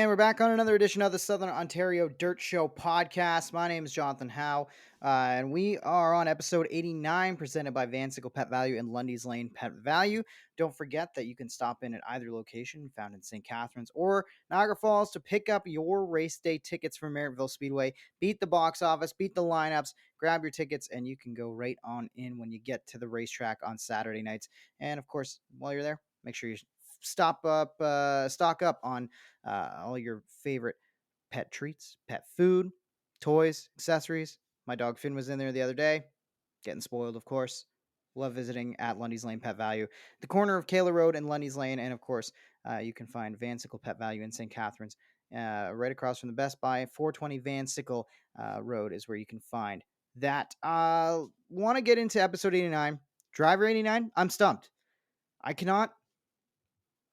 And we're back on another edition of the Southern Ontario Dirt Show podcast. My name is Jonathan Howe, and we are on episode 89, presented by Vansickle Pet Value and Lundy's Lane Pet Value. Don't forget that you can stop in at either location found in St. Catharines or Niagara Falls to pick up your race day tickets from Merrittville Speedway. Beat the box office, beat the lineups, grab your tickets, and you can go right on in when you get to the racetrack on Saturday nights. And of course, while you're there, make sure you stock up on all your favorite pet treats, pet food, toys, accessories. My dog Finn was in there the other day, getting spoiled, of course. Love visiting at Lundy's Lane Pet Value, the corner of Kayla Road and Lundy's Lane. And of course, you can find Vansickle Pet Value in St. Catharines, right across from the Best Buy. 420 Vansickle Road is where you can find that. Want to get into episode 89, Driver 89? I'm stumped.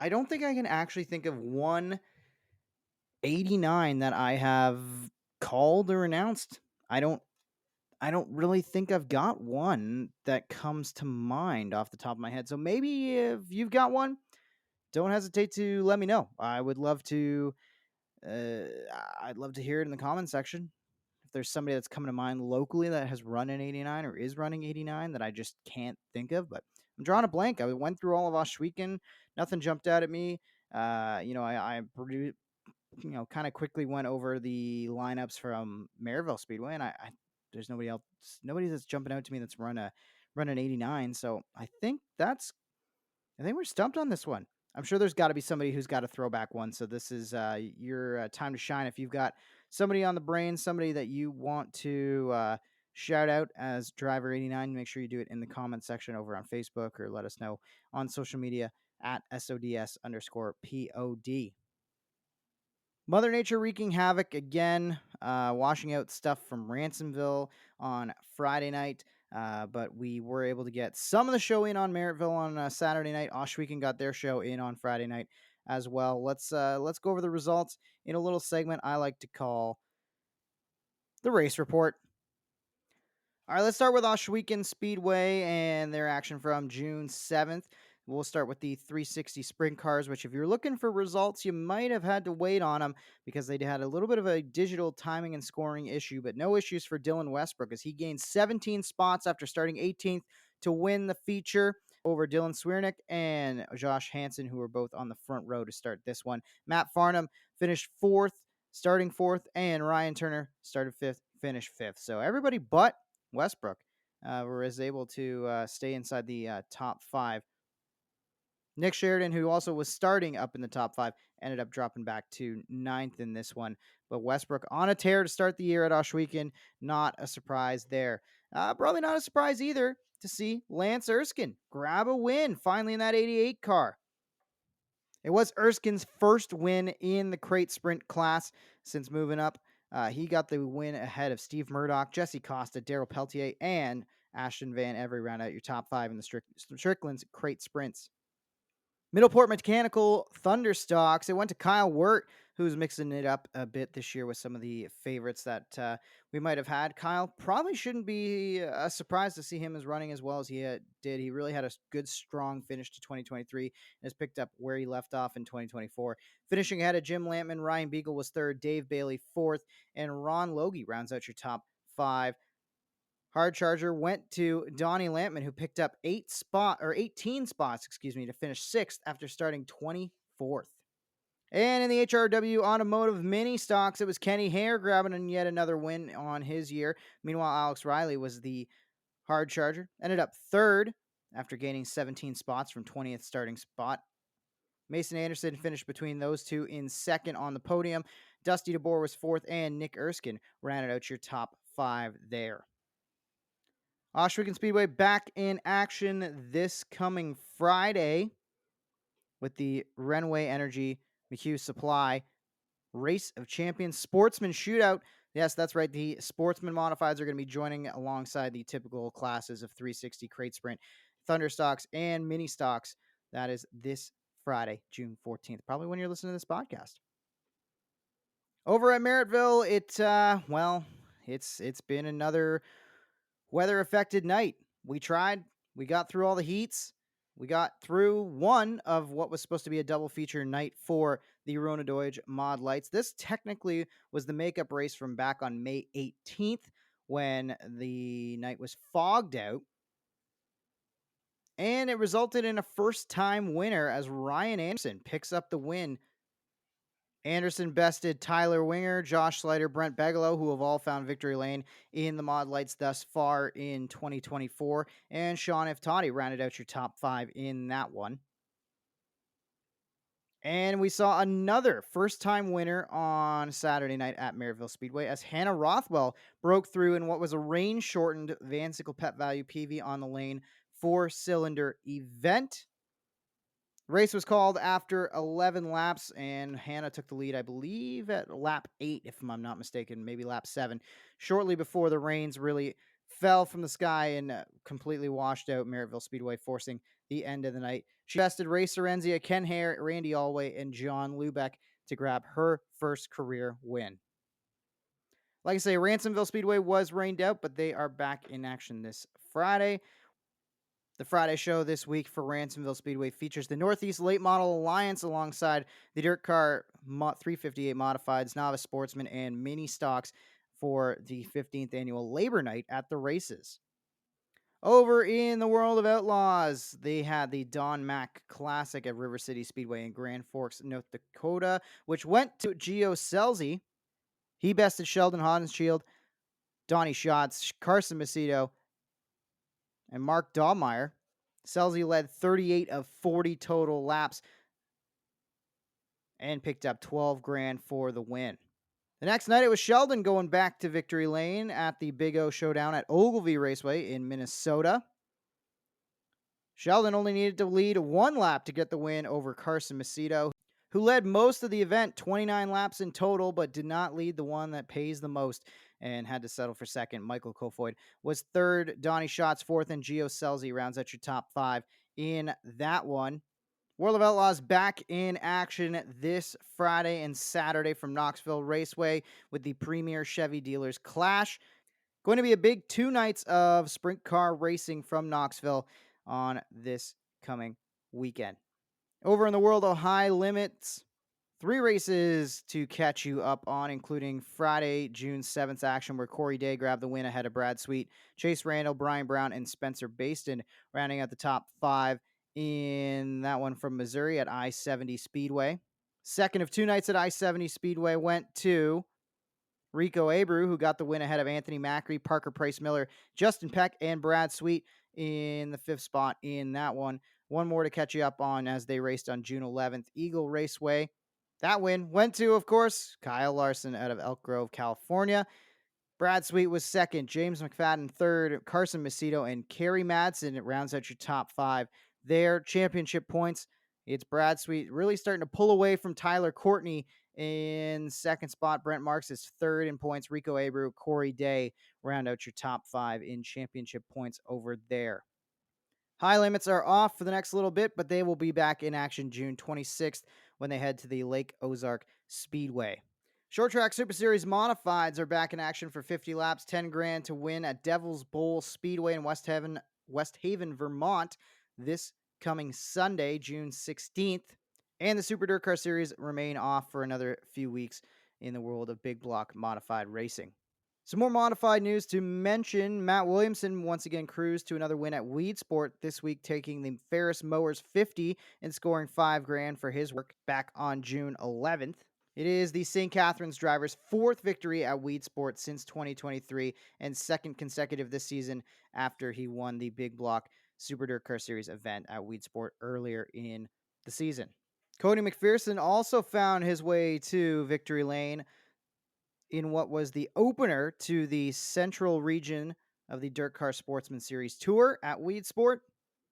I don't think I can actually think of one 89 that I have called or announced. I don't really think I've got one that comes to mind off the top of my head. So maybe if you've got one, don't hesitate to let me know. Uh, I'd love to hear it in the comment section. If there's somebody that's coming to mind locally that has run an 89 or is running 89 that I just can't think of, but I'm drawing a blank. I went through all of Oshweekend. Nothing jumped out at me. I kind of quickly went over the lineups from Merrittville Speedway, and I there's nobody that's jumping out to me that's run an 89. So I think we're stumped on this one. I'm sure there's got to be somebody who's got a throwback one. So this is your time to shine. If you've got somebody on the brain, somebody that you want to shout out as Driver 89, make sure you do it in the comment section over on Facebook or let us know on social media at SODS_POD. Mother Nature wreaking havoc again, washing out stuff from Ransomville on Friday night. But we were able to get some of the show in on Merrittville on Saturday night. Oshweekend got their show in on Friday night as well. Let's go over the results in a little segment I like to call the race report. All right, let's start with Oshweekend Speedway and their action from June 7th. We'll start with the 360 sprint cars, which if you're looking for results, you might have had to wait on them because they had a little bit of a digital timing and scoring issue, but no issues for Dylan Westbrook as he gained 17 spots after starting 18th to win the feature over Dylan Swiernick and Josh Hansen, who were both on the front row to start this one. Matt Farnham finished starting fourth, and Ryan Turner started fifth, finished fifth. So everybody but Westbrook was able to stay inside the top five. Nick Sheridan, who also was starting up in the top five, ended up dropping back to ninth in this one. But Westbrook on a tear to start the year at Oshweekend. Not a surprise there. Probably not a surprise either to see Lance Erskine grab a win finally in that 88 car. It was Erskine's first win in the crate sprint class since moving up. He got the win ahead of Steve Murdoch, Jesse Costa, Daryl Peltier, and Ashton Van Every round out your top five in the Strickland's crate sprints. Middleport Mechanical Thunderstocks. It went to Kyle Wirt, who's mixing it up a bit this year with some of the favorites that we might have had. Kyle probably shouldn't be a surprise to see him as running as well as he did. He really had a good, strong finish to 2023 and has picked up where he left off in 2024. Finishing ahead of Jim Lampman, Ryan Beagle was third, Dave Bailey fourth, and Ron Logie rounds out your top five. Hard Charger went to Donnie Lampman, who picked up 18 spots, to finish sixth after starting 24th. And in the HRW Automotive Mini Stocks, it was Kenny Hare grabbing yet another win on his year. Meanwhile, Alex Riley was the Hard Charger, ended up third after gaining 17 spots from 20th starting spot. Mason Anderson finished between those two in second on the podium. Dusty DeBoer was fourth, and Nick Erskine rounded out your top five there. Oshweekend Speedway back in action this coming Friday with the Renway Energy McHugh Supply Race of Champions Sportsman Shootout. Yes, that's right. The Sportsman Modifieds are going to be joining alongside the typical classes of 360 Crate Sprint, Thunderstocks, and Mini Stocks. That is this Friday, June 14th, probably when you're listening to this podcast. Over at Merrittville, it's been another weather-affected night. We tried. We got through all the heats. We got through one of what was supposed to be a double feature night for the Rona Doige Mod Lights. This technically was the makeup race from back on May 18th when the night was fogged out. And it resulted in a first-time winner as Ryan Anderson picks up the win. Anderson bested Tyler Winger, Josh Slater, Brent Bigelow, who have all found victory lane in the Mod Lights thus far in 2024. And Sean Iftati rounded out your top 5 in that one. And we saw another first-time winner on Saturday night at Merrittville Speedway as Hannah Rothwell broke through in what was a rain-shortened Vansickle Pet Valu PV on the lane 4-cylinder event. Race was called after 11 laps, and Hannah took the lead, I believe, at lap 8, if I'm not mistaken, maybe lap 7, shortly before the rains really fell from the sky and completely washed out Merrittville Speedway, forcing the end of the night. She bested Ray Sorenzia, Ken Hare, Randy Allway, and John Lubeck to grab her first career win. Like I say, Ransomville Speedway was rained out, but they are back in action this Friday. The Friday show this week for Ransomville Speedway features the Northeast Late Model Alliance alongside the Dirt Car 358 Modifieds, Novice Sportsman, and Mini Stocks for the 15th annual Labor Night at the races. Over in the World of Outlaws, they had the Don Mac Classic at River City Speedway in Grand Forks, North Dakota, which went to Gio Selzy. He bested Sheldon Hodenshield, Donnie Schatz, Carson Macedo, and Mark Dahlmeyer. Selzy led 38 of 40 total laps and picked up 12 grand for the win. The next night, it was Sheldon going back to victory lane at the Big O Showdown at Ogilvie Raceway in Minnesota. Sheldon only needed to lead one lap to get the win over Carson Macedo, who led most of the event, 29 laps in total, but did not lead the one that pays the most and had to settle for second. Michael Kofoid was third, Donnie Schatz fourth, and Gio Selzy rounds out your top 5 in that one. World of Outlaws back in action this Friday and Saturday from Knoxville Raceway with the Premier Chevy Dealers Clash. Going to be a big 2 nights of sprint car racing from Knoxville on this coming weekend. Over in the world of high limits, 3 races to catch you up on, including Friday, June 7th action where Corey Day grabbed the win ahead of Brad Sweet, Chase Randall, Brian Brown, and Spencer Baston rounding out the top 5 in that one from Missouri at I-70 Speedway. Second of 2 nights at I-70 Speedway went to Rico Abreu, who got the win ahead of Anthony Macri, Parker Price Miller, Justin Peck, and Brad Sweet in the 5th spot in that one. One more to catch you up on as they raced on June 11th, Eagle Raceway. That win went to, of course, Kyle Larson out of Elk Grove, California. Brad Sweet was second, James McFadden third, Carson Macedo and Kerry Madsen. It rounds out your top 5 there. Championship points, it's Brad Sweet really starting to pull away from Tyler Courtney in second spot. Brent Marks is third in points. Rico Abreu, Corey Day round out your top 5 in championship points over there. High limits are off for the next little bit, but they will be back in action June 26th when they head to the Lake Ozark Speedway. Short Track Super Series Modifieds are back in action for 50 laps, 10 grand to win at Devil's Bowl Speedway in West Haven, Vermont this coming Sunday, June 16th. And the Super Dirt Car Series remain off for another few weeks in the world of big block modified racing. Some more modified news to mention. Matt Williamson once again cruised to another win at Weedsport this week, taking the Ferris Mowers 50 and scoring 5 grand for his work back on June 11th. It is the St. Catharines driver's 4th victory at Weedsport since 2023 and 2nd consecutive this season after he won the Big Block Super Dirt Car Series event at Weedsport earlier in the season. Cody McPherson also found his way to victory lane in what was the opener to the central region of the Dirt Car Sportsman Series Tour at Weedsport.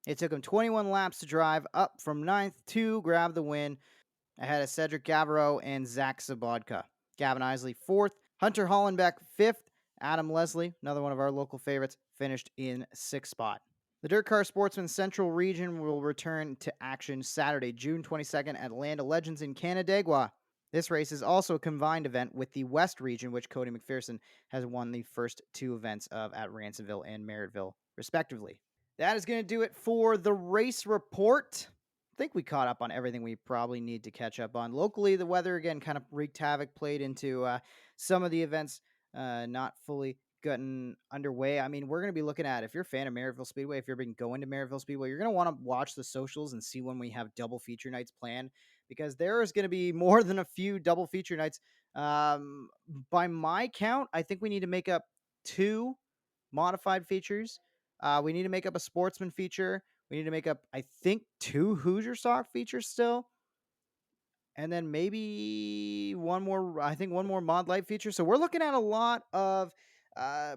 It took him 21 laps to drive up from 9th to grab the win ahead of Cedric Gavarro and Zach Sabodka. Gavin Isley 4th, Hunter Hollenbeck 5th, Adam Leslie, another one of our local favorites, finished in 6th spot. The Dirt Car Sportsman Central Region will return to action Saturday, June 22nd at Land of Legends in Canandaigua. This race is also a combined event with the West Region, which Cody McPherson has won the first 2 events of at Ransomville and Merrittville, respectively. That is going to do it for the race report. think we caught up on everything we probably need to catch up on. Locally, the weather again kind of wreaked havoc, played into some of the events not fully gotten underway. I mean, we're going to be looking at, if you're a fan of Merrittville Speedway, if you've been going to Merrittville Speedway, you're going to want to watch the socials and see when we have double feature nights planned, because there is going to be more than a few double feature nights. Um, by my count, I think we need to make up 2 modified features. We need to make up a sportsman feature. We need to make up, I think, 2 Hoosier stock features still. And then maybe one more, I think one more mod light feature. So we're looking at a lot of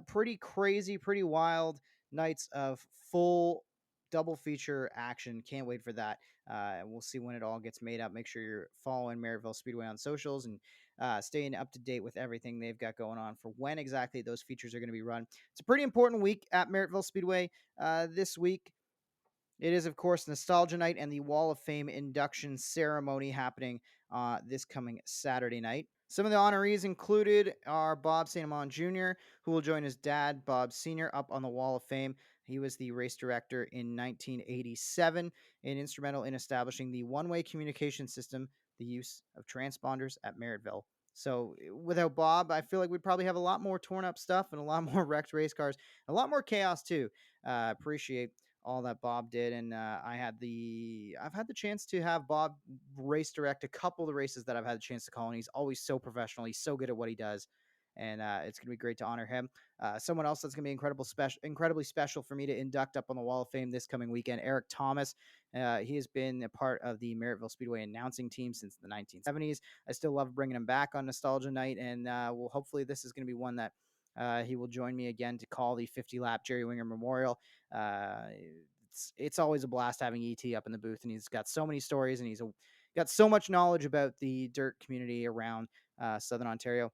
pretty crazy, pretty wild nights of full double feature action. Can't wait for that. And we'll see when it all gets made up. Make sure you're following Merrittville Speedway on socials and staying up to date with everything they've got going on for when exactly those features are going to be run. It's a pretty important week at Merrittville Speedway this week. It is, of course, Nostalgia Night and the Wall of Fame induction ceremony happening this coming Saturday night. Some of the honorees included are Bob St. Amand Jr., who will join his dad, Bob Sr., up on the Wall of Fame. He was the race director in 1987 and instrumental in establishing the one-way communication system, the use of transponders at Merrittville. So without Bob, I feel like we'd probably have a lot more torn up stuff and a lot more wrecked race cars, a lot more chaos too. Appreciate all that Bob did, and I've had the chance to have Bob race direct a couple of the races that I've had the chance to call, and he's always so professional. He's so good at what he does, and it's going to be great to honor him. Someone else that's going to be incredibly special for me to induct up on the Wall of Fame this coming weekend, Eric Thomas. He has been a part of the Merrittville Speedway announcing team since the 1970s. I still love bringing him back on Nostalgia Night, and hopefully this is going to be one that he will join me again to call the 50-lap Jerry Winger Memorial. It's always a blast having ET up in the booth, and he's got so many stories, and he's got so much knowledge about the dirt community around Southern Ontario.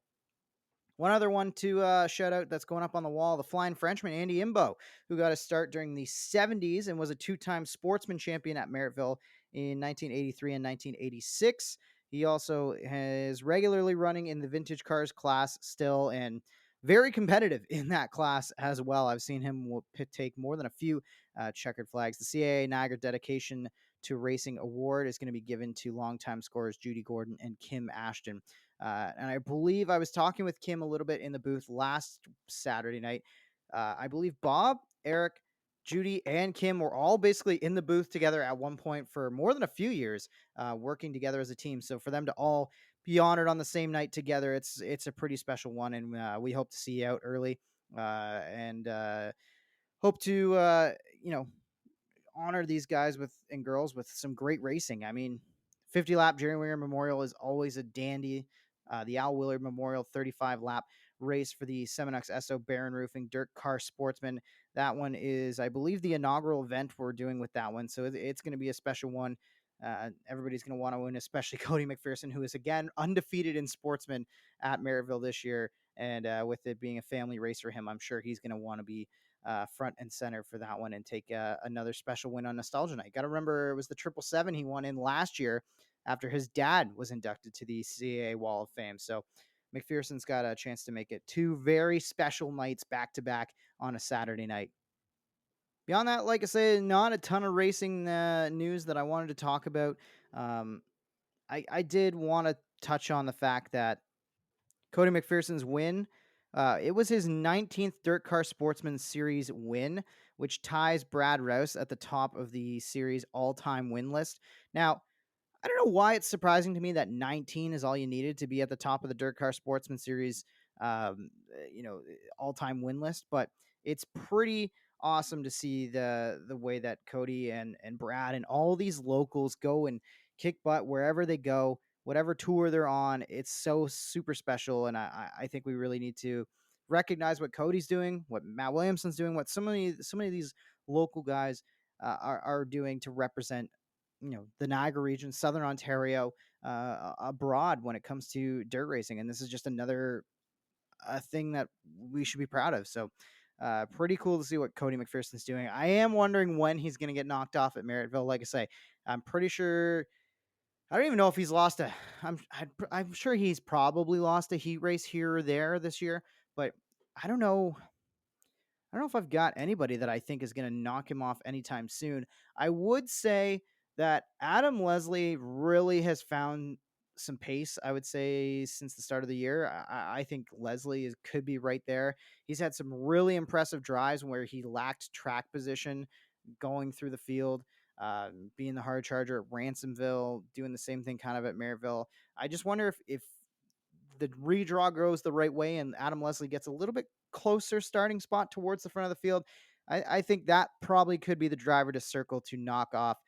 One other one to shout out that's going up on the wall, the Flying Frenchman, Andy Imbo, who got a start during the 70s and was a 2-time sportsman champion at Merrittville in 1983 and 1986. He also is regularly running in the vintage cars class still, and very competitive in that class as well. I've seen him take more than a few checkered flags. The CAA Niagara Dedication to Racing Award is going to be given to longtime scorers Judy Gordon and Kim Ashton. And I believe I was talking with Kim a little bit in the booth last Saturday night. I believe Bob, Eric, Judy, and Kim were all basically in the booth together at one point for more than a few years, working together as a team. So for them to all be honored on the same night together, it's a pretty special one, and we hope to see you out early and hope to honor these guys and girls with some great racing. I mean, 50 lap Jerry Winger Memorial is always a dandy. The Al Willard Memorial 35 lap race for the Seminux Esso Baron Roofing Dirt Car Sportsman. That one is, I believe, the inaugural event we're doing with that one. So it's going to be a special one. Everybody's going to want to win, especially Cody McPherson, who is again undefeated in sportsman at Merrittville this year. And with it being a family race for him, I'm sure he's going to want to be front and center for that one and take another special win on Nostalgia Night. Got to remember, it was the 777 he won in last year after his dad was inducted to the CAA Wall of Fame. So McPherson's got a chance to make it 2 very special nights back to back on a Saturday night. Beyond that, like I said, not a ton of racing news that I wanted to talk about. I did want to touch on the fact that Cody McPherson's win, it was his 19th Dirt Car Sportsman Series win, which ties Brad Rouse at the top of the series all-time win list. Now, I don't know why it's surprising to me that 19 is all you needed to be at the top of the Dirt Car Sportsman Series, all-time win list, but it's pretty awesome to see the way that Cody and Brad and all these locals go and kick butt wherever they go, whatever tour they're on. It's so super special, and I think we really need to recognize what Cody's doing, what Matt Williamson's doing, what so many of these local guys are doing to represent the Niagara region, Southern Ontario, abroad when it comes to dirt racing. And this is just another thing that we should be proud of. So pretty cool to see what Cody McPherson's doing. I am wondering when he's going to get knocked off at Merrittville. Like I say, I'm pretty sure. I don't even know if he's lost a. I'm sure he's probably lost a heat race here or there this year, but I don't know. I don't know if I've got anybody that I think is going to knock him off anytime soon. I would say that Adam Leslie really has found some pace, I would say, since the start of the year. I think could be right there. He's had some really impressive drives where he lacked track position going through the field, being the hard charger at Ransomville, doing the same thing kind of at Merrittville. I just wonder if the redraw goes the right way and Adam Leslie gets a little bit closer starting spot towards the front of the field. I think that probably could be the driver to circle to knock off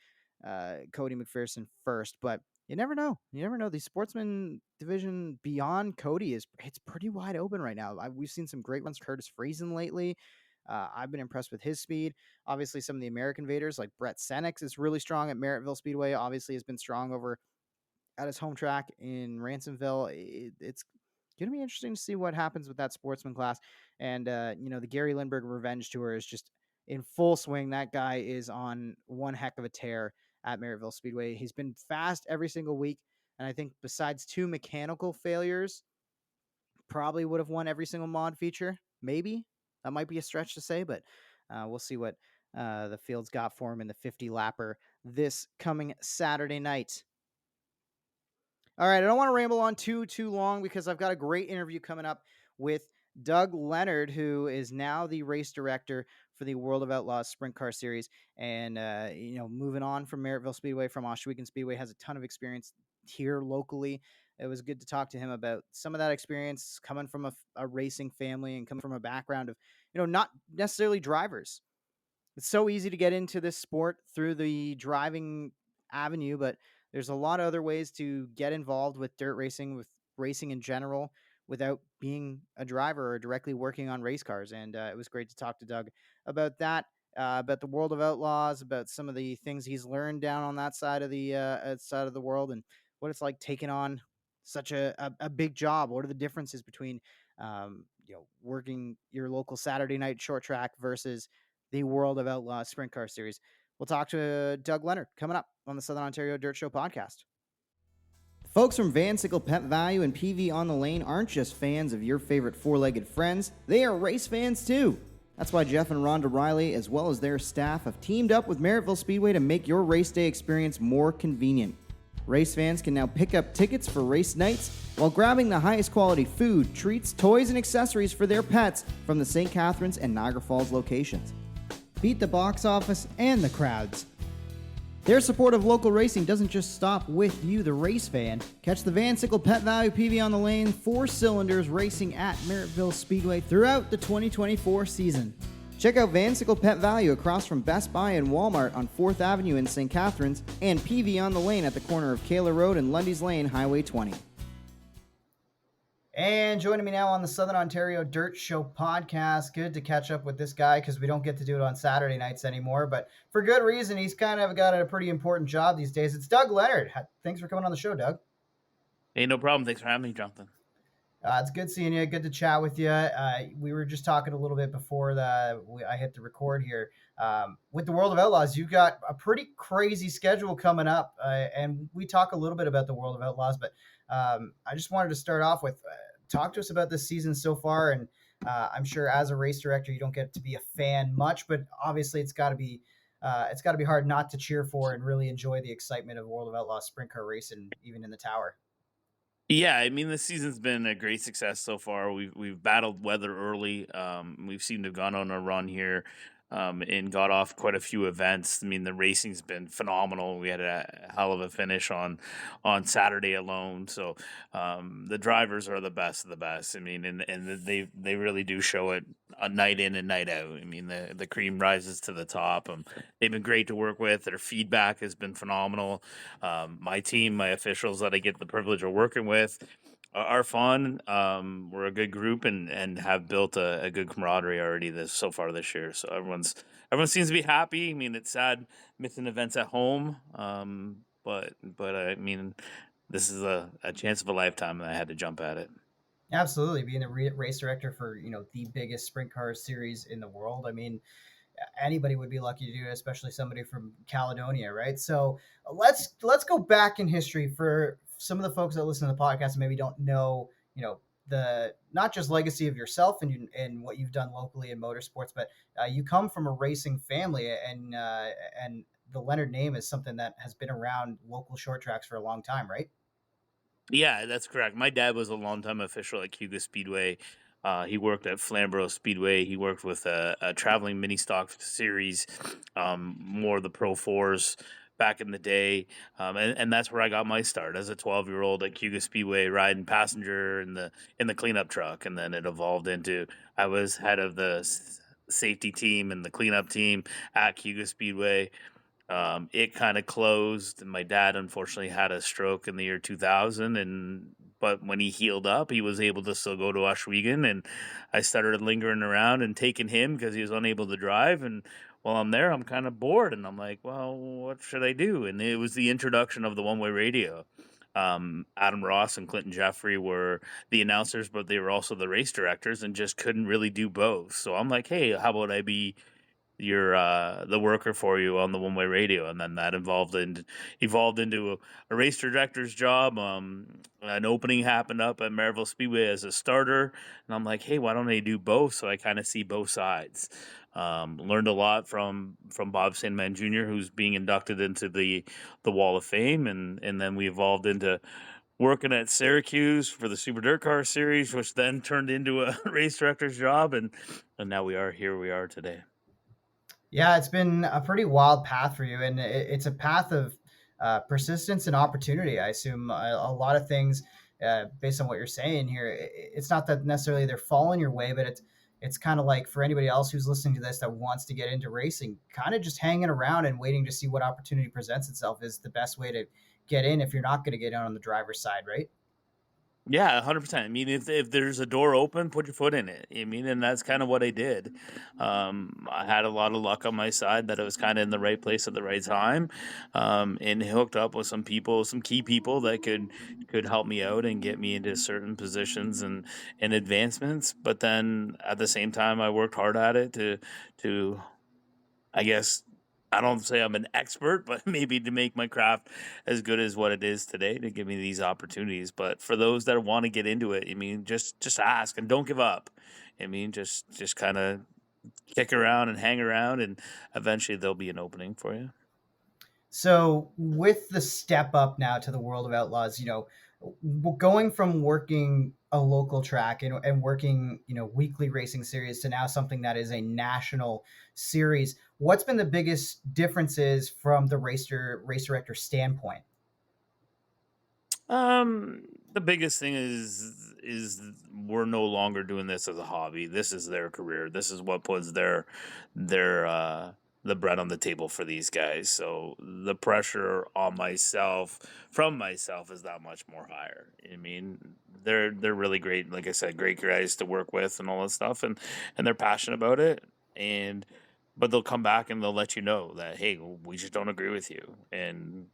Cody McPherson first, but you never know. You never know. The sportsman division beyond Cody it's pretty wide open right now. We've seen some great ones. Curtis Friesen lately. I've been impressed with his speed. Obviously, some of the American Vaders like Brett Senex is really strong at Merrittville Speedway. Obviously, has been strong over at his home track in Ransomville. It's going to be interesting to see what happens with that sportsman class. And, the Gary Lindbergh Revenge Tour is just in full swing. That guy is on one heck of a tear at Merrittville Speedway. He's been fast every single week. And I think besides two mechanical failures, probably would have won every single mod feature. Maybe. That might be a stretch to say, but we'll see what the field's got for him in the 50 lapper this coming Saturday night. All right, I don't want to ramble on too long because I've got a great interview coming up with Doug Leonard, who is now the race director for the World of Outlaws Sprint Car Series, and moving on from Merrittville Speedway, from Ohsweken Speedway, has a ton of experience here locally. It was good to talk to him about some of that experience coming from a racing family and coming from a background of not necessarily drivers. It's so easy to get into this sport through the driving avenue, but there's a lot of other ways to get involved with dirt racing, with racing in general, without being a driver or directly working on race cars. And it was great to talk to Doug about that, about the World of Outlaws, about some of the things he's learned down on that side of the world, and what it's like taking on such a big job. What are the differences between working your local Saturday night short track versus the World of Outlaws Sprint Car Series? We'll talk to Doug Leonard coming up on the Southern Ontario Dirt Show podcast. The folks from Vansickle Pet Valu and PV on the Lane aren't just fans of your favorite four-legged friends, they are race fans too. That's why Jeff and Rhonda Riley, as well as their staff, have teamed up with Merrittville Speedway to make your race day experience more convenient. Race fans can now pick up tickets for race nights while grabbing the highest quality food, treats, toys, and accessories for their pets from the St. Catharines and Niagara Falls locations. Beat the box office and the crowds. Their support of local racing doesn't just stop with you, the race fan. Catch the Vansickle Pet Valu PV on the Lane 4 cylinders racing at Merrittville Speedway throughout the 2024 season. Check out Vansickle Pet Valu across from Best Buy and Walmart on 4th Avenue in St. Catharines, and PV on the Lane at the corner of Kayla Road and Lundy's Lane, Highway 20. And joining me now on the Southern Ontario Dirt Show podcast. Good to catch up with this guy because we don't get to do it on Saturday nights anymore, but for good reason. He's kind of got a pretty important job these days. It's Doug Leonard. Thanks for coming on the show, Doug. Hey, no problem. Thanks for having me, Jonathan. It's good seeing you. Good to chat with you. We were just talking a little bit before I hit the record here. With the World of Outlaws, you've got a pretty crazy schedule coming up, and we talk a little bit about the World of Outlaws, but I just wanted to start off with talk to us about this season so far. And I'm sure as a race director, you don't get to be a fan much, but obviously it's got to be hard not to cheer for and really enjoy the excitement of World of Outlaws sprint car racing, even in the tower. Yeah, I mean, this season's been a great success so far. We've battled weather early. We've seemed to have gone on a run here, and got off quite a few events. I mean, the racing's been phenomenal. We had a hell of a finish on Saturday alone. So the drivers are the best of the best. I mean, and they really do show it a night in and night out. I mean, the cream rises to the top. They've been great to work with. Their feedback has been phenomenal. My team, my officials that I get the privilege of working with are fun. We're a good group and have built a good camaraderie already so far this year. So everyone seems to be happy. I mean, it's sad missing events at home. But I mean, this is a chance of a lifetime, and I had to jump at it. Absolutely, being the race director for the biggest sprint car series in the world. I mean, anybody would be lucky to do it, especially somebody from Caledonia, right? So let's go back in history for some of the folks that listen to the podcast and maybe don't know, the not just legacy of yourself and what you've done locally in motorsports, but you come from a racing family, and the Leonard name is something that has been around local short tracks for a long time, right? Yeah, that's correct. My dad was a longtime official at Cuba Speedway. He worked at Flamborough Speedway. He worked with a traveling mini stock series, more of the Pro Fours back in the day, and that's where I got my start as a 12-year-old at Cuba Speedway, riding passenger in the cleanup truck, and then it evolved into I was head of the safety team and the cleanup team at Cuba Speedway. It kind of closed, and my dad unfortunately had a stroke in the year 2000. And but when he healed up, he was able to still go to Oswego, and I started lingering around and taking him because he was unable to drive. And while I'm there, I'm kind of bored, and I'm like, well, what should I do? And it was the introduction of the one way radio. Adam Ross and Clinton Jeffrey were the announcers, but they were also the race directors and just couldn't really do both. So I'm like, hey, how about I be the worker for you on the one way radio, and then that evolved into a race director's job. An opening happened up at Merrittville Speedway as a starter, and I'm like, hey, why don't I do both? So I kind of see both sides. Learned a lot from Bob Sandman Jr., who's being inducted into the Wall of Fame, and then we evolved into working at Syracuse for the Super Dirt Car Series, which then turned into a race director's job, and now we are here. We are today. Yeah, it's been a pretty wild path for you, and it's a path of persistence and opportunity. I assume a lot of things, based on what you're saying here, it's not that necessarily they're falling your way, but it's kind of like for anybody else who's listening to this that wants to get into racing, kind of just hanging around and waiting to see what opportunity presents itself is the best way to get in if you're not going to get in on the driver's side, right? Yeah, 100%. I mean, if there's a door open, put your foot in it. I mean, and that's kind of what I did. I had a lot of luck on my side that I was kind of in the right place at the right time, and hooked up with some people, some key people that could help me out and get me into certain positions and advancements. But then at the same time, I worked hard at it to I guess I don't say I'm an expert, but maybe to make my craft as good as what it is today to give me these opportunities. But for those that want to get into it, I mean, just ask and don't give up. I mean, just kind of kick around and hang around, and eventually there'll be an opening for you. So with the step up now to the World of Outlaws, going from working a local track and working, weekly racing series to now something that is a national series, what's been the biggest differences from the race director standpoint? The biggest thing is we're no longer doing this as a hobby. This is their career. This is what puts their the bread on the table for these guys. So the pressure on myself from myself is that much more higher. I mean, they're really great. Like I said, great guys to work with and all that stuff, and they're passionate about it. And but they'll come back and they'll let you know that hey, we just don't agree with you, and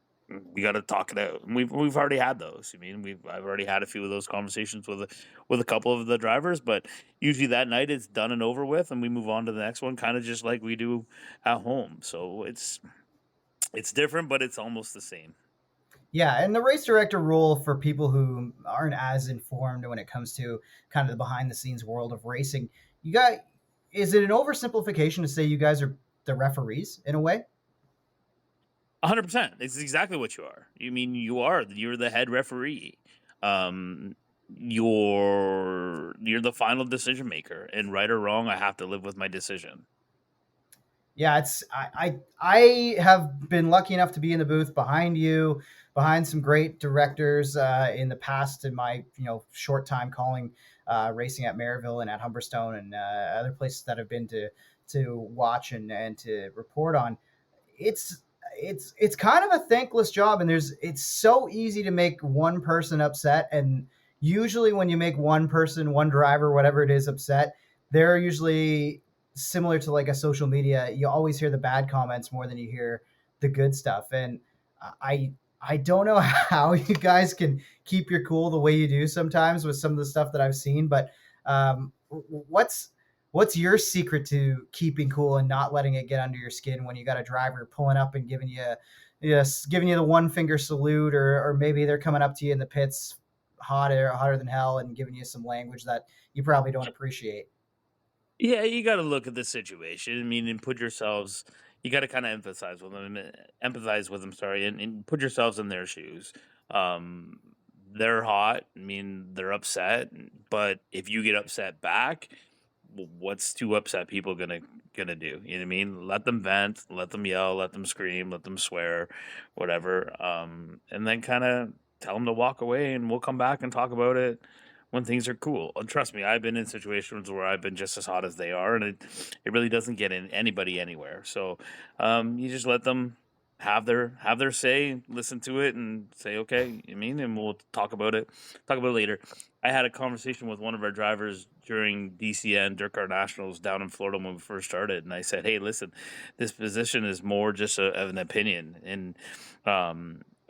we got to talk it out. And we've already had those. I mean, I've already had a few of those conversations with a couple of the drivers, but usually that night it's done and over with, and we move on to the next one, kind of just like we do at home. So it's different, but it's almost the same. Yeah, and the race director role for people who aren't as informed when it comes to kind of the behind the scenes world of racing, you got is it an oversimplification to say you guys are the referees in a way? 100%. It's exactly what you are. You mean you're the head referee. Um, you're the final decision maker, and right or wrong, I have to live with my decision. Yeah, it's I have been lucky enough to be in the booth behind you, behind some great directors in the past in my short time calling racing at Maryville and at Humberstone and other places that I've been to watch and to report on. It's it's kind of a thankless job, and it's so easy to make one person upset, and usually when you make one person, one driver, whatever it is, upset, they're usually similar to like a social media. You always hear the bad comments more than you hear the good stuff, and I don't know how you guys can keep your cool the way you do sometimes with some of the stuff that I've seen, but what's your secret to keeping cool and not letting it get under your skin when you got a driver pulling up and giving you, yes, giving you the one finger salute, or maybe they're coming up to you in the pits hotter than hell and giving you some language that you probably don't appreciate? Yeah, you got to look at the situation. I mean, and put yourselves you got to kind of empathize with them. Sorry, and put yourselves in their shoes. Um, they're hot. I mean, they're upset. But if you get upset back, what's two upset people gonna do? You know what I mean? Let them vent, let them yell, let them scream, let them swear, whatever. And then kind of tell them to walk away, and we'll come back and talk about it when things are cool. And trust me, I've been in situations where I've been just as hot as they are, and it really doesn't get in anybody anywhere. So you just let them have their say, listen to it, and say okay. I mean, and we'll talk about it later. I had a conversation with one of our drivers during DCN Dirt Car Nationals down in Florida when we first started, and I said, "Hey, listen, this position is more just of an opinion, and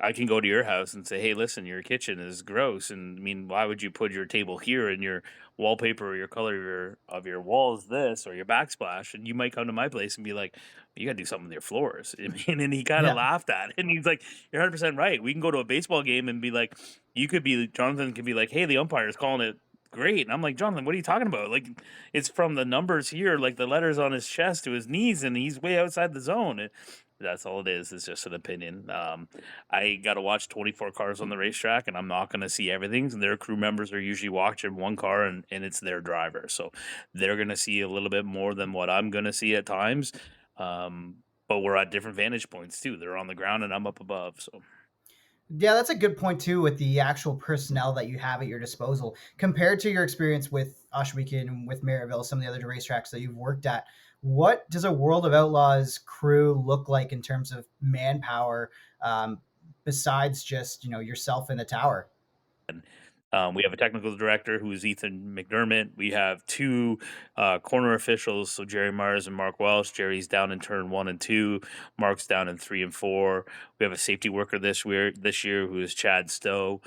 I can go to your house and say, hey, listen, your kitchen is gross, and I mean, why would you put your table here and your wallpaper or your color of your walls this or your backsplash?" And you might come to my place and be like, you got to do something with your floors. I mean, and he kind of Yeah. laughed at it, and he's like, "You're 100% right. We can go to a baseball game and be like, Jonathan could be like, hey, the umpire is calling it." Great. And I'm like, Jonathan, what are you talking about? Like, it's from the numbers here, like the letters on his chest to his knees, and he's way outside the zone. That's all it is. It's just an opinion. I got to watch 24 cars on the racetrack, and I'm not going to see everything. And their crew members are usually watching one car, and it's their driver. So they're going to see a little bit more than what I'm going to see at times. But we're at different vantage points, too. They're on the ground, and I'm up above. So. Yeah, that's a good point too with the actual personnel that you have at your disposal compared to your experience with Oshweekend and with Merrittville, some of the other racetracks that you've worked at. What does a World of Outlaws crew look like in terms of manpower, besides just yourself in the tower? We have a technical director who is Ethan McDermott. We have two corner officials, so Jerry Myers and Mark Welsh. Jerry's down in turn 1 and 2. Mark's down in 3 and 4. We have a safety worker this year who is Chad Stowe.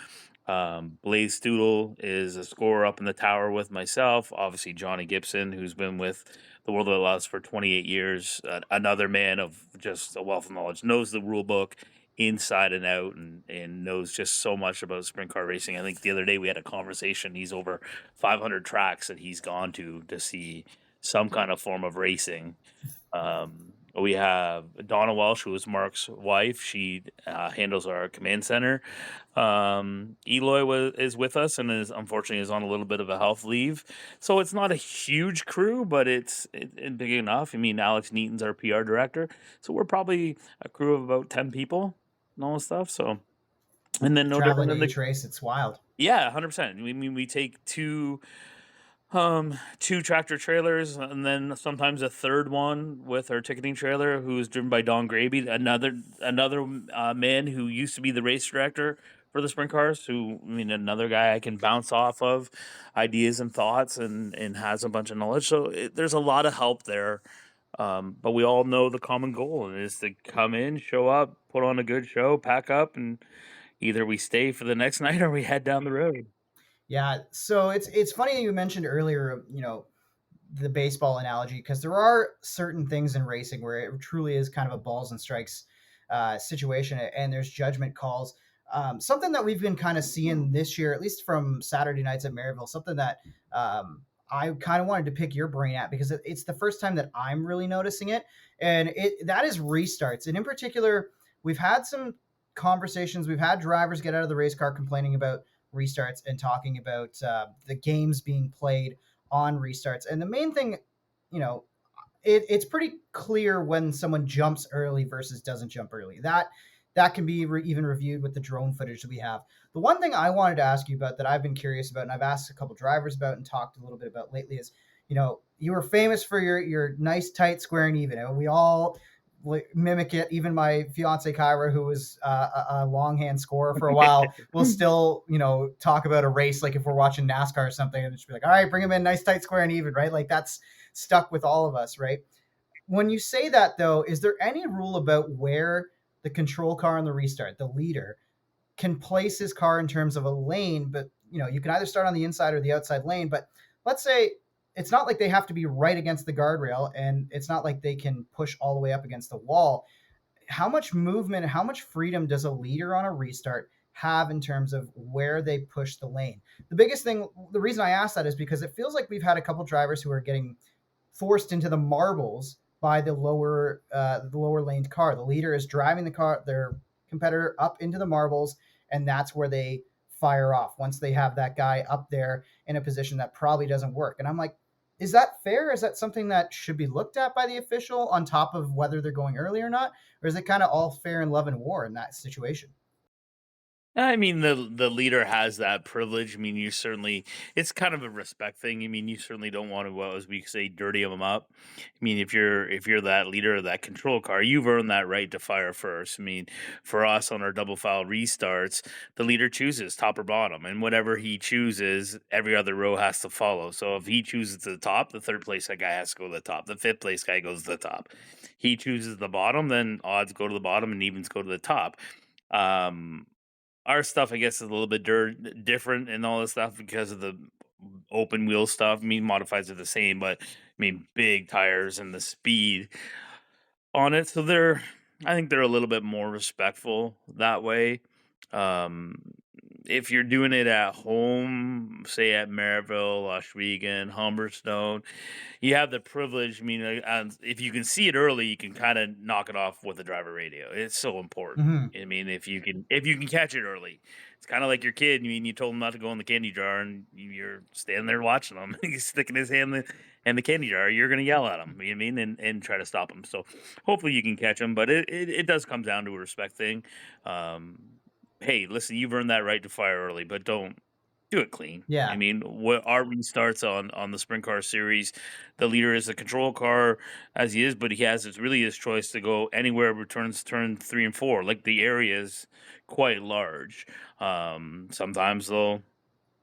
Blaze Stoodle is a scorer up in the tower with myself. Obviously, Johnny Gibson, who's been with the World of Outlaws for 28 years, another man of just a wealth of knowledge, knows the rule book inside and out, and knows just so much about sprint car racing. I think the other day we had a conversation. He's over 500 tracks that he's gone to see some kind of form of racing. We have Donna Welsh, who is Mark's wife. She handles our command center. Eloy is with us and is unfortunately is on a little bit of a health leave, so it's not a huge crew, but it's big enough. I mean, Alex Neaton's our PR director, so we're probably a crew of about 10 people and all this stuff. So, and then no different Traveling to than each race, it's wild. yeah, 100%. I mean, we take two tractor trailers, and then sometimes a third one with our ticketing trailer, who's driven by Don Graby, another man who used to be the race director for the sprint cars. Who, I mean, another guy I can bounce off of ideas and thoughts, and has a bunch of knowledge. So there's a lot of help there. But we all know the common goal, and is to come in, show up, put on a good show, pack up, and either we stay for the next night or we head down the road. Yeah, so it's funny you mentioned earlier, the baseball analogy because there are certain things in racing where it truly is kind of a balls and strikes situation, and there's judgment calls. Something that we've been kind of seeing this year, at least from Saturday nights at Merrittville, something that I kind of wanted to pick your brain at because it's the first time that I'm really noticing it, and that is restarts, and in particular, we've had some conversations. We've had drivers get out of the race car complaining about restarts and talking about the games being played on restarts. And the main thing, you know, it's pretty clear when someone jumps early versus doesn't jump early. That can be even reviewed with the drone footage that we have. The one thing I wanted to ask you about that I've been curious about, and I've asked a couple drivers about and talked a little bit about lately, is you were famous for your nice tight square and even. And we all mimic it. Even my fiance Kyra, who was a longhand scorer for a while, will still talk about a race like if we're watching NASCAR or something, and just be like, "All right, bring them in, nice tight square and even," right? Like that's stuck with all of us, right? When you say that, though, is there any rule about where the control car on the restart, the leader, can place his car in terms of a lane? But you can either start on the inside or the outside lane. But let's say it's not like they have to be right against the guardrail, and it's not like they can push all the way up against the wall. How much movement, how much freedom does a leader on a restart have in terms of where they push the lane? The biggest thing, the reason I ask that is because it feels like we've had a couple drivers who are getting forced into the marbles by the lower laned car. The leader is driving the car, their competitor, up into the marbles, and that's where they fire off once they have that guy up there in a position that probably doesn't work. And I'm like, is that fair? Is that something that should be looked at by the official on top of whether they're going early or not? Or is it kind of all fair in love and war in that situation? I mean, the leader has that privilege. I mean, you certainly it's kind of a respect thing. I mean, you certainly don't want to, well, as we say, dirty them up. I mean, if you're that leader of that control car, you've earned that right to fire first. I mean, for us on our double foul restarts, the leader chooses top or bottom, and whatever he chooses, every other row has to follow. So if he chooses the top, the third place guy has to go to the top. The fifth place guy goes to the top. He chooses the bottom, then odds go to the bottom and evens go to the top. Um, our stuff, I guess, is a little bit different and all this stuff because of the open wheel stuff. I mean, modifieds are the same, but I mean, big tires and the speed on it. So I think they're a little bit more respectful that way. Um, if you're doing it at home, say at Merrittville, Oshwegan, Humberstone, you have the privilege. I mean, if you can see it early, you can kind of knock it off with the driver radio. It's so important. Mm-hmm. I mean, if you can catch it early, it's kind of like your kid. I mean, you told him not to go in the candy jar, and you're standing there watching him. He's sticking his hand in the candy jar. You're gonna yell at him. You know what I mean, and try to stop him. So hopefully you can catch him, but it does come down to a respect thing. Um, hey, listen, you've earned that right to fire early, but don't do it clean. I Yeah. mean, what our restarts on the sprint car series, the leader is a control car as he is, but he has his choice to go anywhere returns turn 3 and 4. Like the area is quite large. Sometimes they'll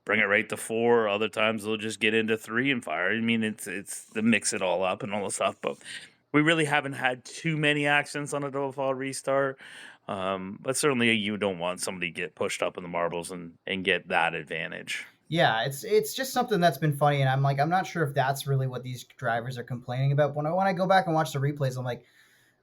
bring it right to 4. Other times they'll just get into 3 and fire. I mean, it's to mix it all up and all the stuff, but we really haven't had too many accidents on a double fall restart. But certainly you don't want somebody to get pushed up in the marbles and get that advantage. Yeah, it's just something that's been funny, and I'm like, I'm not sure if that's really what these drivers are complaining about. When I go back and watch the replays, I'm like,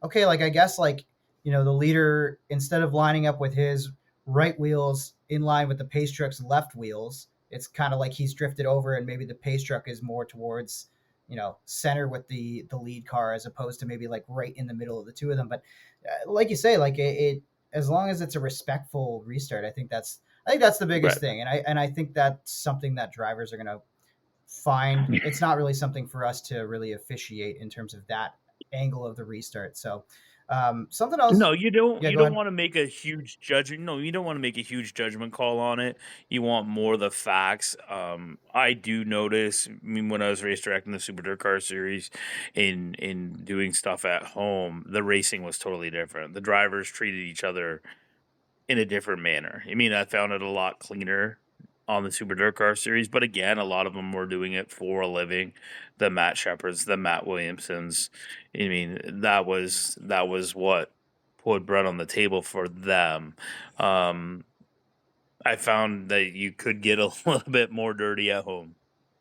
okay, like I guess like the leader, instead of lining up with his right wheels in line with the pace truck's left wheels, it's kind of like he's drifted over, and maybe the pace truck is more towards center with the lead car as opposed to maybe like right in the middle of the two of them. But like you say, like it as long as it's a respectful restart, I think that's the biggest Right. thing, and I think that's something that drivers are gonna find. It's not really something for us to really officiate in terms of that angle of the restart. So something else. No, you don't Yeah, you go don't ahead. wanna make a huge judgment no, you don't wanna make a huge judgment call on it. You want more of the facts. I do notice, I mean, when I was race directing the Super Dirt Car Series in doing stuff at home, the racing was totally different. The drivers treated each other in a different manner. I mean, I found it a lot cleaner on the Super Dirt Car Series, but again, a lot of them were doing it for a living. The Matt Shepherds, the Matt Williamsons. I mean, that was what put bread on the table for them. Um, I found that you could get a little bit more dirty at home,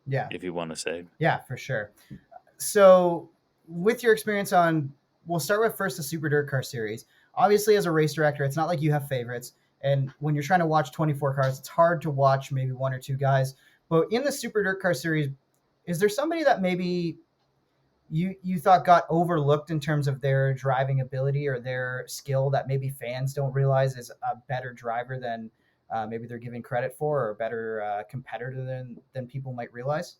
Yeah, if you want to say. yeah, for sure. So with your experience on, we'll start with first the Super Dirt Car Series. Obviously, as a race director, it's not like you have favorites. And when you're trying to watch 24 cars, it's hard to watch maybe one or two guys. But in the Super Dirt Car Series, is there somebody that maybe you thought got overlooked in terms of their driving ability or their skill that maybe fans don't realize is a better driver than maybe they're giving credit for, or a better competitor than people might realize?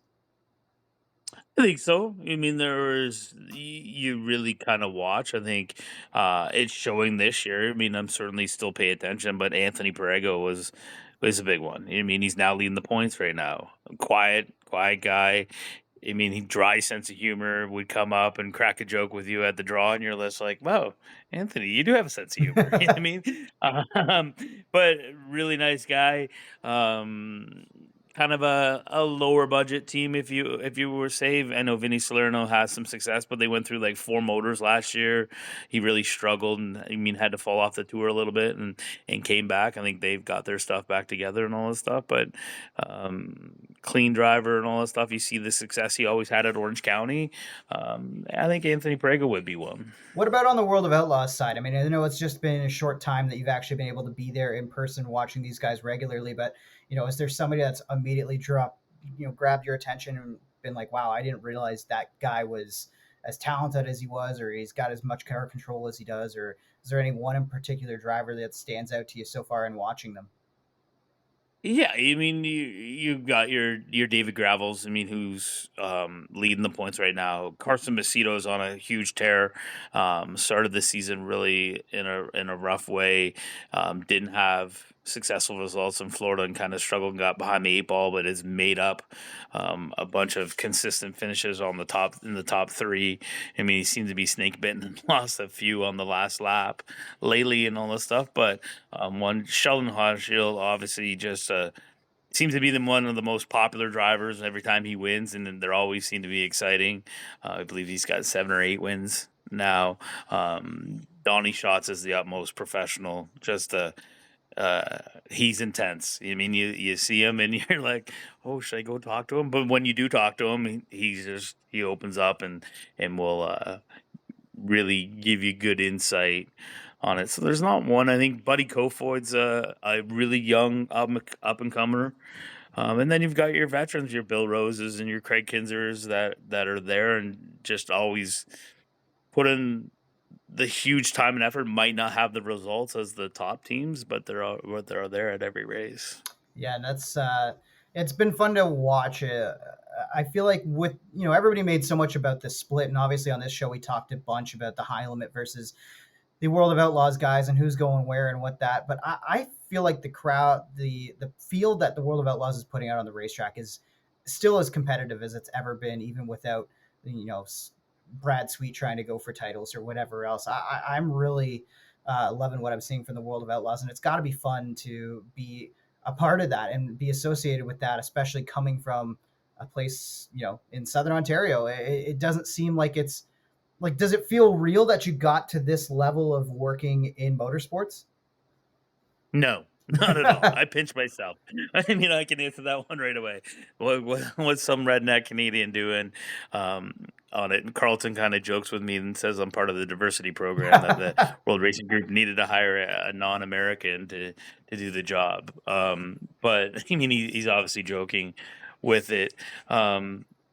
I think so. I mean, you really kind of watch. I think it's showing this year. I mean, I'm certainly still pay attention, but Anthony Perego was a big one. I mean, he's now leading the points right now. Quiet guy. I mean, he dry sense of humor would come up and crack a joke with you at the draw, and you're less like, "Wow, Anthony, you do have a sense of humor." You know what I mean? Um, but really nice guy. Um, Kind of a lower budget team if you were save. I know Vinny Salerno has some success, but they went through like 4 motors last year. He really struggled and I mean had to fall off the tour a little bit and came back. I think they've got their stuff back together and all this stuff, but clean driver and all that stuff. You see the success he always had at Orange County. I think Anthony Prego would be one. What about on the World of Outlaws side? I mean, I know it's just been a short time that you've actually been able to be there in person watching these guys regularly, but is there somebody that's immediately grabbed your attention and been like, wow, I didn't realize that guy was as talented as he was, or he's got as much car control as he does, or is there any one in particular driver that stands out to you so far in watching them? Yeah, I mean, you've got your David Gravels. I mean, who's leading the points right now? Carson Macedo's on a huge tear. Started the season really in a rough way. Didn't have successful results in Florida and kind of struggled and got behind the eight ball, but has made up a bunch of consistent finishes on the top in the top three. I mean, he seems to be snake bitten and lost a few on the last lap lately and all this stuff, but one Sheldon Haudenschild obviously just seems to be one of the most popular drivers every time he wins, and then they always seem to be exciting. I believe he's got 7 or 8 wins now. Donnie Schatz is the utmost professional. Just he's intense. I mean, you see him and you're like, oh, should I go talk to him? But when you do talk to him, he opens up and will really give you good insight on it. So there's not one. I think Buddy Kofoid's a really young up and comer. And then you've got your veterans, your Bill Roses and your Craig Kinsers that are there and just always put in the huge time and effort. Might not have the results as the top teams, but they're there at every race. Yeah, and that's it's been fun to watch. I feel like with everybody made so much about this split, and obviously on this show we talked a bunch about the high limit versus the World of Outlaws guys and who's going where and what that. But I feel like the crowd, the field that the World of Outlaws is putting out on the racetrack is still as competitive as it's ever been, even without Brad Sweet trying to go for titles or whatever else. I'm really loving what I'm seeing from the World of Outlaws, and it's got to be fun to be a part of that and be associated with that, especially coming from a place in Southern Ontario. It doesn't seem like it's like, does it feel real that you got to this level of working in motorsports? No, not at all. I pinch myself. I mean, I can answer that one right away. What's some redneck Canadian doing on it? And Carlton kind of jokes with me and says I'm part of the diversity program that the World Racing Group needed to hire a non-American to do the job. But I mean, he's obviously joking with it.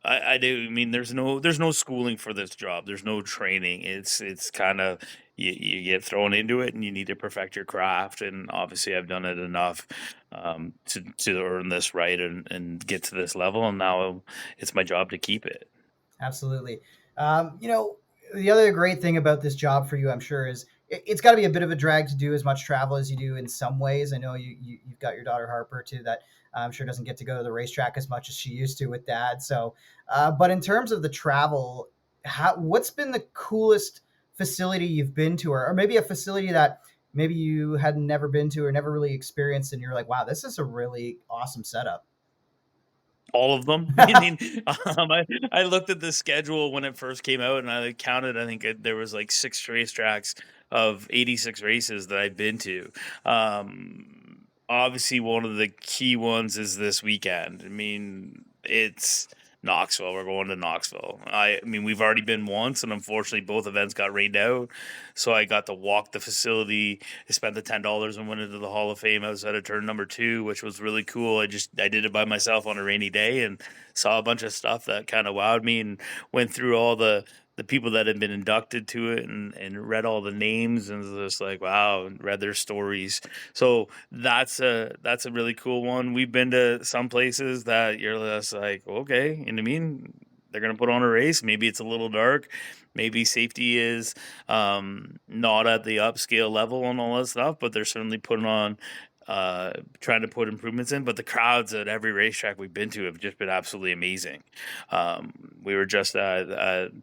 I do. I mean, there's no schooling for this job. There's no training. It's kind of you get thrown into it and you need to perfect your craft. And obviously, I've done it enough to earn this right and get to this level. And now it's my job to keep it. Absolutely. The other great thing about this job for you, I'm sure, is it's got to be a bit of a drag to do as much travel as you do in some ways. I know you've got your daughter Harper too, that I'm sure doesn't get to go to the racetrack as much as she used to with dad. So, but in terms of the travel, what's been the coolest facility you've been to, or maybe a facility that maybe you had never been to or never really experienced, and you're like, wow, this is a really awesome setup. All of them. I mean, I looked at the schedule when it first came out, and I counted. I think there was like 6 racetracks of 86 races that I've been to. Obviously, one of the key ones is this weekend. I mean, it's Knoxville. We're going to Knoxville. I mean, we've already been once, and unfortunately, both events got rained out. So I got to walk the facility. I spent the $10 and went into the Hall of Fame outside of turn number 2, which was really cool. I did it by myself on a rainy day and saw a bunch of stuff that kind of wowed me and went through all the people that had been inducted to it and read all the names and was just like wow, and read their stories. So that's a really cool one. We've been to some places that you're just like okay, and I mean they're gonna put on a race. Maybe it's a little dark. Maybe safety is not at the upscale level and all that stuff, but they're certainly putting on trying to put improvements in. But the crowds at every racetrack we've been to have just been absolutely amazing. We were just in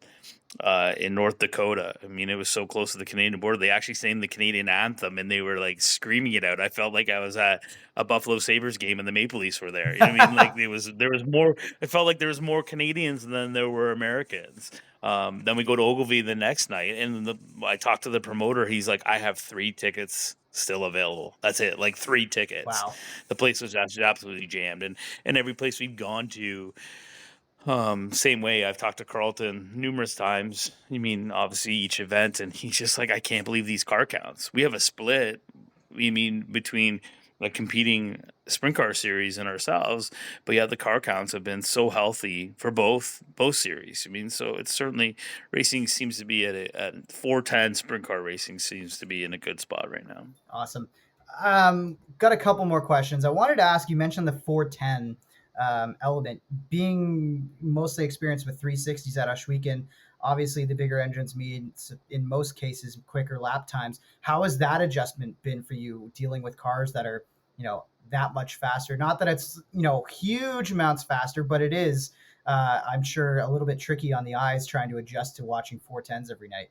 North Dakota. I mean, it was so close to the Canadian border. They actually sang the Canadian anthem and they were like screaming it out. I felt like I was at a Buffalo Sabres game and the Maple Leafs were there. You know what I mean? Like there was more. I felt like there was more Canadians than there were Americans. Then we go to Ogilvie the next night, and I talked to the promoter. He's like, "I have 3 tickets still available. That's it, like 3 tickets." Wow. The place was absolutely jammed, and every place we've gone to, same way. I've talked to Carlton numerous times. You mean obviously each event, and he's just like, I can't believe these car counts. We have a split. We mean between like competing sprint car series and ourselves, but yeah, the car counts have been so healthy for both series. I mean, so it's certainly racing seems to be at 410. Sprint car racing seems to be in a good spot right now. Awesome. Got a couple more questions. I wanted to ask, you mentioned the 410 element being mostly experienced with 360s at Oshwegan. Obviously, the bigger engines mean, in most cases, quicker lap times. How has that adjustment been for you dealing with cars that are, that much faster? Not that it's, huge amounts faster, but it is, I'm sure, a little bit tricky on the eyes trying to adjust to watching 410s every night.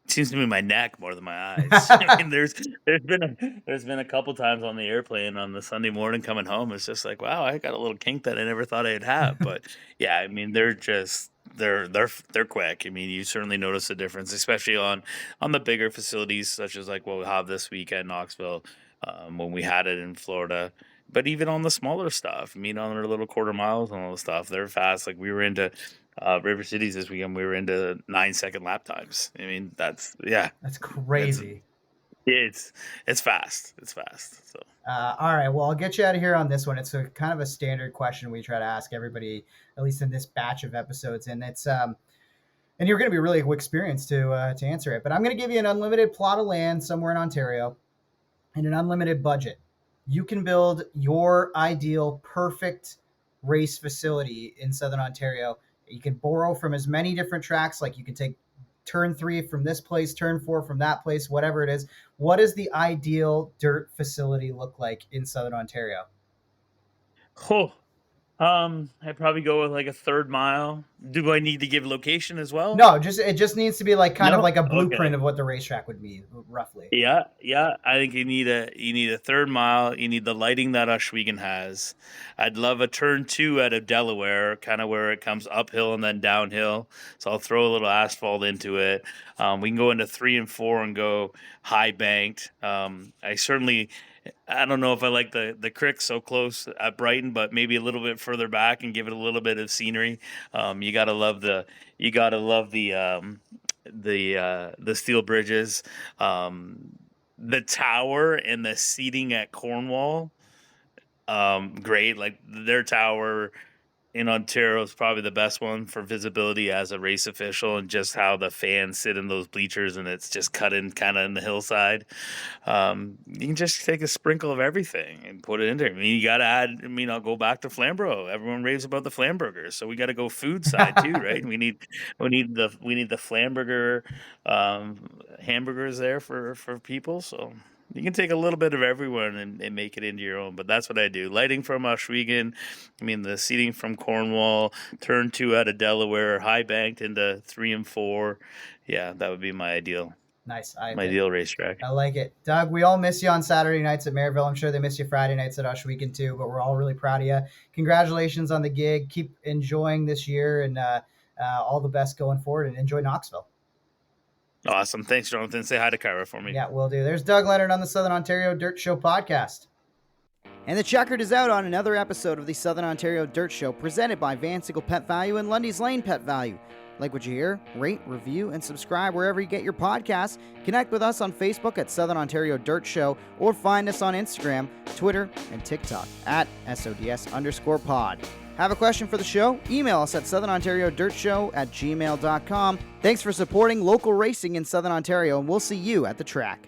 Seems to be my neck more than my eyes. I mean, there's been a couple times on the airplane on the Sunday morning coming home. It's just like, wow, I got a little kink that I never thought I'd have. But yeah, I mean, they're quick. I mean, you certainly notice a difference, especially on the bigger facilities, such as like what we have this weekend, Knoxville, when we had it in Florida. But even on the smaller stuff, I mean, on their little quarter miles and all the stuff, they're fast. Like we were into River Cities this weekend, we were into 9-second lap times. I mean, that's crazy. It's fast. It's fast. So all right, well, I'll get you out of here on this one. It's a kind of a standard question we try to ask everybody, at least in this batch of episodes, and it's and you're going to be really experienced to answer it. But I'm going to give you an unlimited plot of land somewhere in Ontario and an unlimited budget. You can build your ideal, perfect race facility in Southern Ontario. You can borrow from as many different tracks, like you can take turn 3 from this place, turn 4 from that place, whatever it is. What does the ideal dirt facility look like in Southern Ontario? oh, I'd probably go with like a third mile. Do I need to give location as well? No, it just needs to be like kind of No? like a blueprint Okay. of what the racetrack would be, roughly. Yeah, yeah. I think you need a third mile. You need the lighting that Oshwegan has. I'd love a turn 2 out of Delaware, kind of where it comes uphill and then downhill. So I'll throw a little asphalt into it. We can go into 3 and 4 and go high banked. I don't know if I like the creek so close at Brighton, but maybe a little bit further back and give it a little bit of scenery. You gotta love the steel bridges, the tower and the seating at Cornwall. Great, like their tower in Ontario is probably the best one for visibility as a race official, and just how the fans sit in those bleachers and it's just cut in kind of in the hillside. You can just take a sprinkle of everything and put it in there. I mean, you got to add. I mean, I'll go back to Flamborough. Everyone raves about the Flamburgers, so we got to go food side too, right? We need the Flamburger hamburgers there for people. So you can take a little bit of everyone and make it into your own, but that's what I do. Lighting from Oshwegan, I mean the seating from Cornwall, turn 2 out of Delaware, high banked into 3 and 4. Yeah, that would be my ideal. Nice. My ideal racetrack. I like it. Doug, we all miss you on Saturday nights at Merrittville. I'm sure they miss you Friday nights at Oshwegan too, but we're all really proud of you. Congratulations on the gig. Keep enjoying this year, and all the best going forward, and enjoy Knoxville. Awesome. Thanks, Jonathan. Say hi to Kyra for me. Yeah, will do. There's Doug Leonard on the Southern Ontario Dirt Show podcast. And the checkered is out on another episode of the Southern Ontario Dirt Show, presented by Vansickle Pet Value and Lundy's Lane Pet Value. Like what you hear? Rate, review, and subscribe wherever you get your podcasts. Connect with us on Facebook at Southern Ontario Dirt Show, or find us on Instagram, Twitter, and TikTok at SODS_pod. Have a question for the show? Email us at southernontariodirtshow@gmail.com. Thanks for supporting local racing in Southern Ontario, and we'll see you at the track.